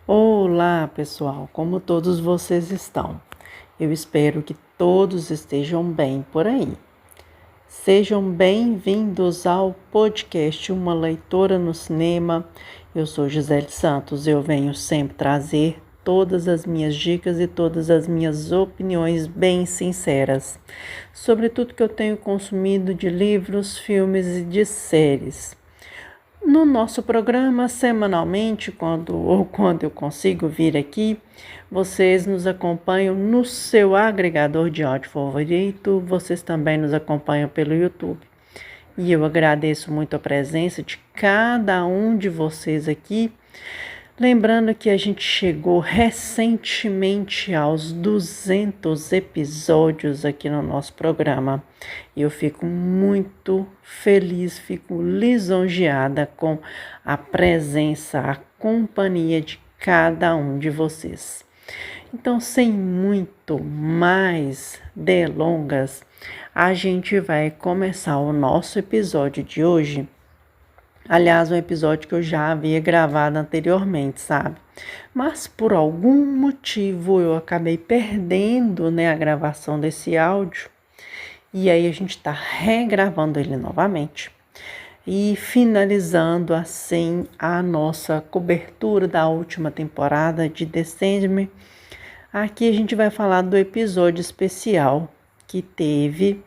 Olá, pessoal, como todos vocês estão? Eu espero que todos estejam bem por aí. Sejam bem-vindos ao podcast Uma Leitora no Cinema. Eu sou Gisele Santos. Eu venho sempre trazer todas as minhas dicas e todas as minhas opiniões bem sinceras sobre tudo que eu tenho consumido de livros, filmes e de séries. No nosso programa, semanalmente, quando eu consigo vir aqui, vocês nos acompanham no seu agregador de áudio favorito, vocês também nos acompanham pelo YouTube. E eu agradeço muito a presença de cada um de vocês aqui. Lembrando que a gente chegou recentemente aos 200 episódios aqui no nosso programa. E eu fico muito feliz, fico lisonjeada com a presença, a companhia de cada um de vocês. Então, sem muito mais delongas, a gente vai começar o nosso episódio de hoje. Aliás, um episódio que eu já havia gravado anteriormente, sabe? Mas por algum motivo eu acabei perdendo, a gravação desse áudio. E aí a gente está regravando ele novamente. E finalizando assim a nossa cobertura da última temporada de The Sandman. Aqui a gente vai falar do episódio especial que teve,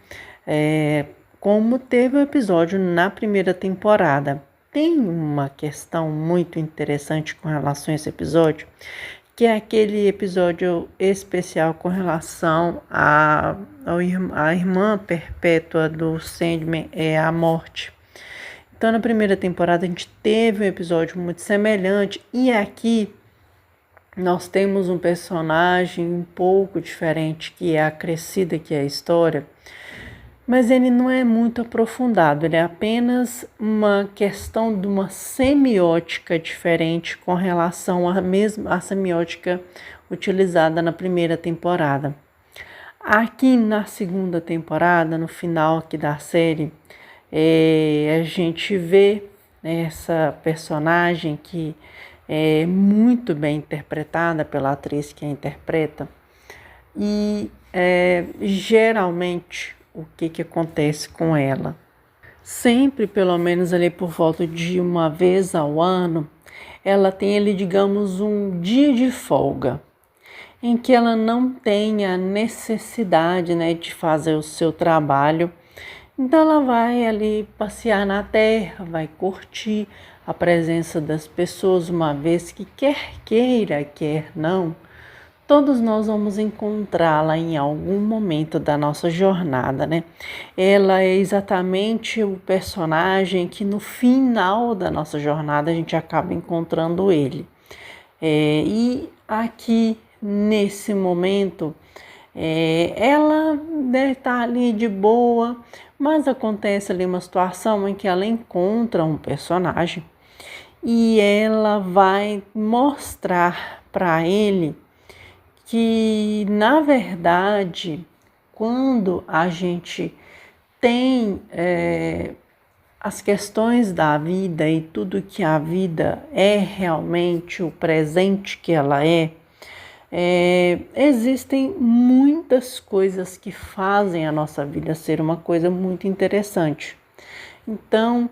como teve o episódio na primeira temporada. Tem uma questão muito interessante com relação a esse episódio, que é aquele episódio especial com relação à irmã perpétua do Sandman, a morte. Então, na primeira temporada, a gente teve um episódio muito semelhante, e aqui nós temos um personagem um pouco diferente, que é a Crescida, que é a história, mas ele não é muito aprofundado, ele é apenas uma questão de uma semiótica diferente com relação à semiótica utilizada na primeira temporada. Aqui na segunda temporada, no final aqui da série, a gente vê essa personagem que é muito bem interpretada pela atriz que a interpreta, e geralmente o que acontece com ela? Sempre, pelo menos ali por volta de uma vez ao ano, ela tem ali, digamos, um dia de folga, em que ela não tem a necessidade, de fazer o seu trabalho. Então ela vai ali passear na terra, vai curtir a presença das pessoas, uma vez que quer queira, quer não, todos nós vamos encontrá-la em algum momento da nossa jornada, Ela é exatamente o personagem que no final da nossa jornada a gente acaba encontrando ele. E aqui, nesse momento, ela deve estar ali de boa, mas acontece ali uma situação em que ela encontra um personagem e ela vai mostrar para ele que, na verdade, quando a gente tem as questões da vida e tudo que a vida é realmente, o presente que ela existem muitas coisas que fazem a nossa vida ser uma coisa muito interessante. Então,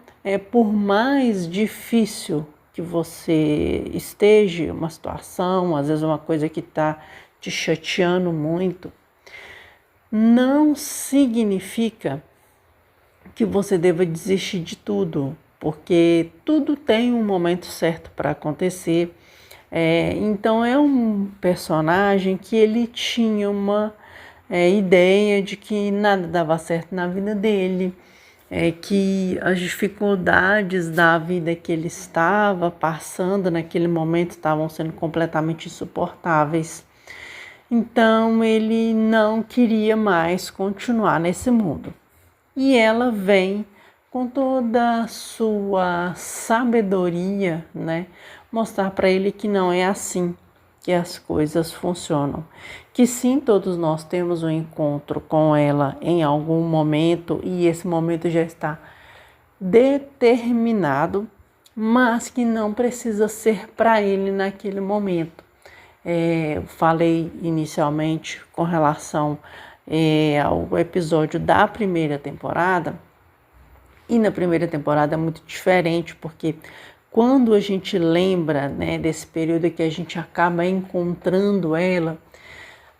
por mais difícil que você esteja, uma situação, às vezes uma coisa que está te chateando muito, não significa que você deva desistir de tudo, porque tudo tem um momento certo para acontecer. Então é um personagem que ele tinha uma ideia de que nada dava certo na vida dele, que as dificuldades da vida que ele estava passando naquele momento estavam sendo completamente insuportáveis. Então ele não queria mais continuar nesse mundo. E ela vem com toda a sua sabedoria, mostrar para ele que não é assim que as coisas funcionam. Que sim, todos nós temos um encontro com ela em algum momento, e esse momento já está determinado, mas que não precisa ser para ele naquele momento. Eu falei inicialmente com relação ao episódio da primeira temporada, e na primeira temporada é muito diferente, porque quando a gente lembra, né, desse período que a gente acaba encontrando ela,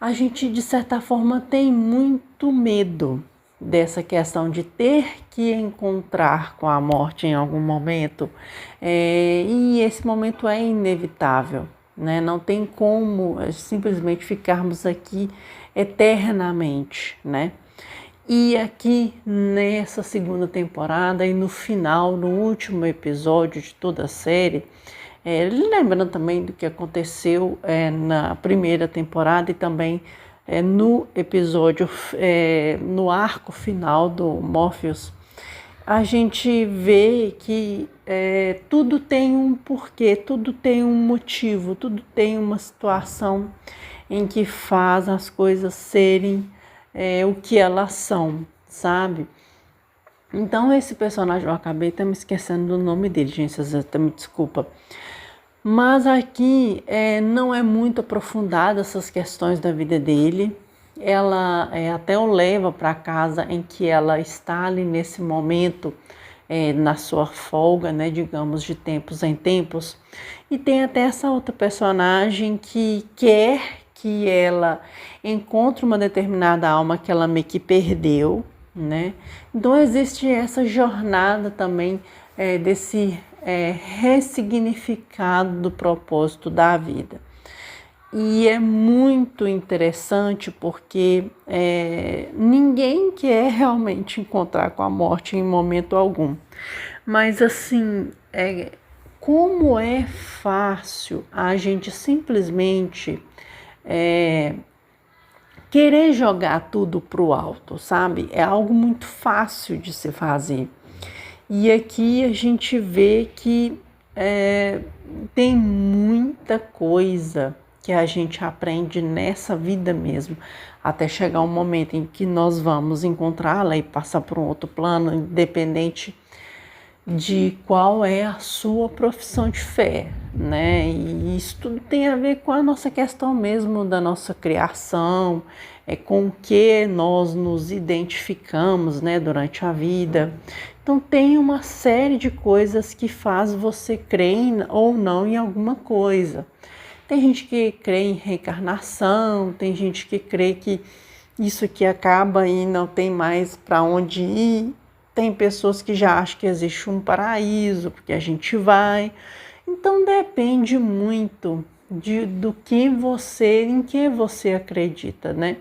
a gente de certa forma tem muito medo dessa questão de ter que encontrar com a morte em algum momento, e esse momento é inevitável, né? Não tem como simplesmente ficarmos aqui eternamente, né? E aqui nessa segunda temporada e no final, no último episódio de toda a série, lembrando também do que aconteceu na primeira temporada e também no episódio, no arco final do Morpheus, a gente vê que tudo tem um porquê, tudo tem um motivo, tudo tem uma situação em que faz as coisas serem o que elas são, sabe? Então esse personagem, eu acabei até me esquecendo do nome dele, gente, vocês até me desculpa. Mas aqui não é muito aprofundada essas questões da vida dele. Ela até o leva para a casa em que ela está ali nesse momento, na sua folga, né, digamos, de tempos em tempos. E tem até essa outra personagem que quer que ela encontre uma determinada alma que ela meio que perdeu, né? Então existe essa jornada também desse ressignificado do propósito da vida. E é muito interessante porque ninguém quer realmente encontrar com a morte em momento algum. Mas assim, como é fácil a gente simplesmente querer jogar tudo pro alto, sabe? É algo muito fácil de se fazer. E aqui a gente vê que tem muita coisa que a gente aprende nessa vida mesmo, até chegar um momento em que nós vamos encontrá-la e passar por um outro plano, independente de qual é a sua profissão de fé, né? E isso tudo tem a ver com a nossa questão mesmo da nossa criação, com o que nós nos identificamos, né, durante a vida. Então tem uma série de coisas que faz você crer ou não em alguma coisa. Tem gente que crê em reencarnação, tem gente que crê que isso aqui acaba e não tem mais para onde ir. Tem pessoas que já acham que existe um paraíso, porque a gente vai. Então depende muito em que você acredita, né?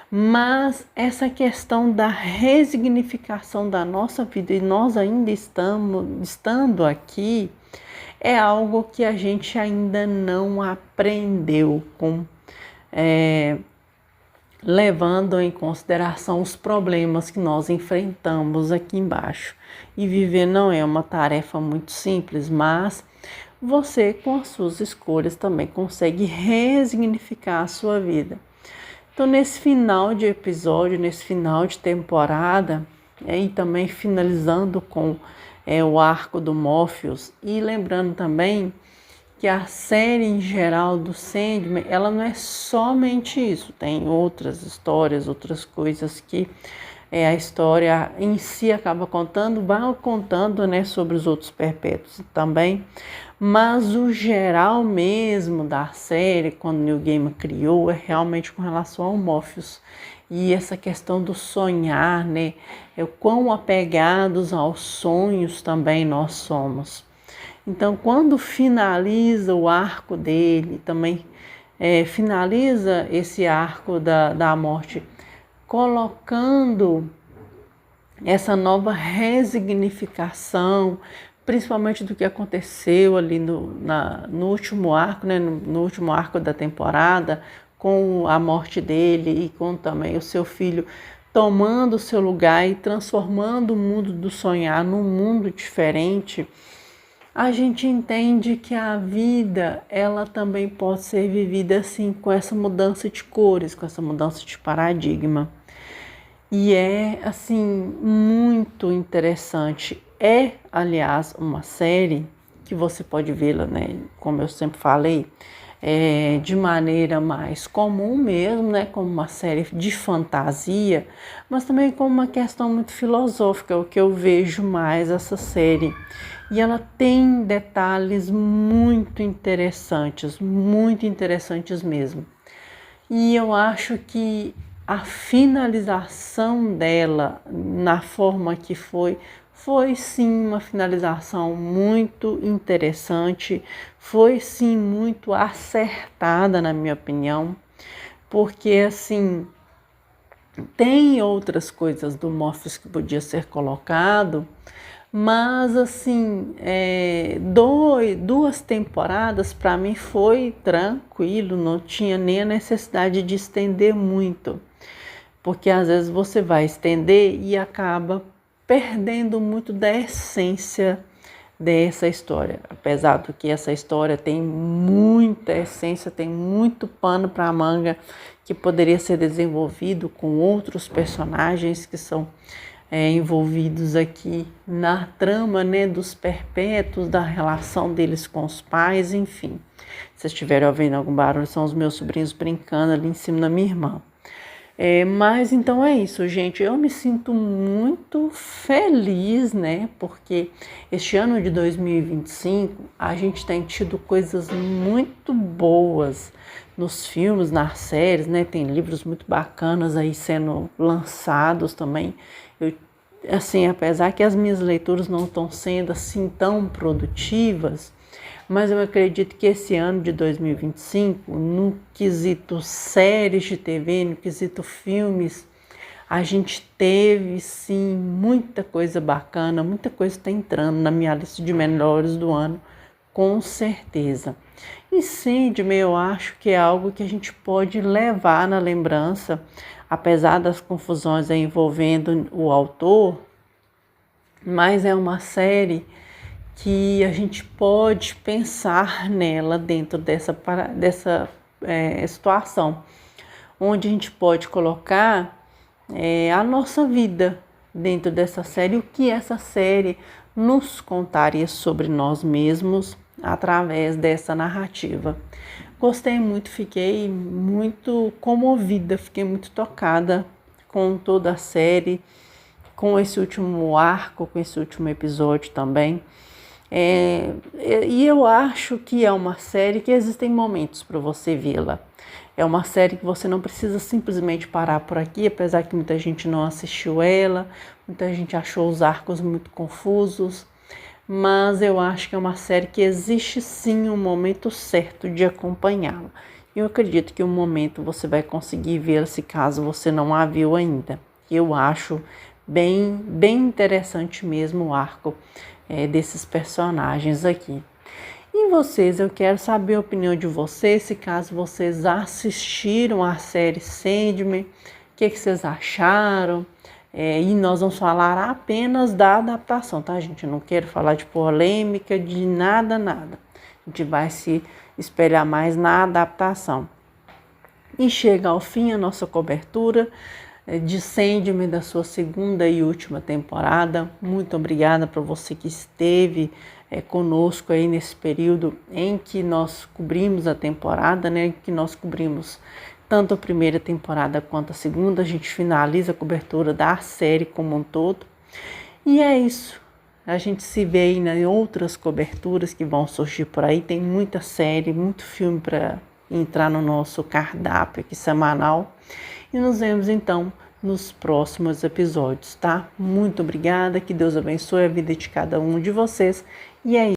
Mas essa questão da resignificação da nossa vida e nós ainda estando aqui, é algo que a gente ainda não aprendeu levando em consideração os problemas que nós enfrentamos aqui embaixo. E viver não é uma tarefa muito simples, mas você, com as suas escolhas, também consegue resignificar a sua vida. Então, nesse final de episódio, nesse final de temporada, e também finalizando com o arco do Morpheus, e lembrando também que a série em geral do Sandman, ela não é somente isso, tem outras histórias, outras coisas que a história em si acaba contando, vai contando, né, sobre os outros perpétuos também, mas o geral mesmo da série, quando Neil Gaiman criou, é realmente com relação ao Morpheus. E essa questão do sonhar, né, o quão apegados aos sonhos também nós somos. Então, quando finaliza o arco dele, também finaliza esse arco da morte, colocando essa nova resignificação, principalmente do que aconteceu ali no último arco, né, no último arco da temporada, com a morte dele e com também o seu filho tomando o seu lugar e transformando o mundo do sonhar num mundo diferente. A gente entende que a vida, ela também pode ser vivida assim, com essa mudança de cores, com essa mudança de paradigma. E é, assim, muito interessante. É, aliás, uma série que você pode vê-la, né, como eu sempre falei, de maneira mais comum mesmo, né, como uma série de fantasia, mas também como uma questão muito filosófica, o que eu vejo mais essa série. E ela tem detalhes muito interessantes mesmo. E eu acho que a finalização dela, na forma que foi sim uma finalização muito interessante, foi sim muito acertada, na minha opinião, porque assim, tem outras coisas do Morpheus que podia ser colocado, mas assim, duas temporadas para mim foi tranquilo, não tinha nem a necessidade de estender muito, porque às vezes você vai estender e acaba perdendo muito da essência dessa história. Apesar do que essa história tem muita essência, tem muito pano para manga que poderia ser desenvolvido com outros personagens que são envolvidos aqui na trama, né, dos perpétuos, da relação deles com os pais, enfim. Se vocês estiverem ouvindo algum barulho, são os meus sobrinhos brincando ali em cima da minha irmã. Mas então é isso, gente. Eu me sinto muito feliz, né? Porque este ano de 2025 a gente tem tido coisas muito boas nos filmes, nas séries, né? Tem livros muito bacanas aí sendo lançados também. Assim, apesar que as minhas leituras não estão sendo assim tão produtivas, mas eu acredito que esse ano de 2025, no quesito séries de TV, no quesito filmes, a gente teve sim muita coisa bacana, muita coisa está entrando na minha lista de melhores do ano, com certeza. E Sandman, eu acho que é algo que a gente pode levar na lembrança, apesar das confusões envolvendo o autor, mas é uma série que a gente pode pensar nela dentro dessa situação, onde a gente pode colocar a nossa vida dentro dessa série, o que essa série nos contaria sobre nós mesmos através dessa narrativa. Gostei muito, fiquei muito comovida, fiquei muito tocada com toda a série, com esse último arco, com esse último episódio também. E eu acho que é uma série que existem momentos para você vê-la. É uma série que você não precisa simplesmente parar por aqui, apesar que muita gente não assistiu ela, muita gente achou os arcos muito confusos, mas eu acho que é uma série que existe sim um momento certo de acompanhá-la. Eu acredito que um momento você vai conseguir vê-la se caso você não a viu ainda. Eu acho bem interessante mesmo o arco desses personagens aqui. E vocês, eu quero saber a opinião de vocês, se caso vocês assistiram a série Sandman, o que vocês acharam? E nós vamos falar apenas da adaptação, tá, gente? Eu não quero falar de polêmica, de nada. A gente vai se espelhar mais na adaptação. E chega ao fim a nossa cobertura de Sandman, da sua segunda e última temporada. Muito obrigada para você que esteve conosco aí nesse período em que nós cobrimos a temporada, né? Que nós cobrimos tanto a primeira temporada quanto a segunda. A gente finaliza a cobertura da série como um todo. E é isso. A gente se vê aí em outras coberturas que vão surgir por aí. Tem muita série, muito filme para entrar no nosso cardápio aqui semanal. E nos vemos então nos próximos episódios, tá? Muito obrigada, que Deus abençoe a vida de cada um de vocês. E aí,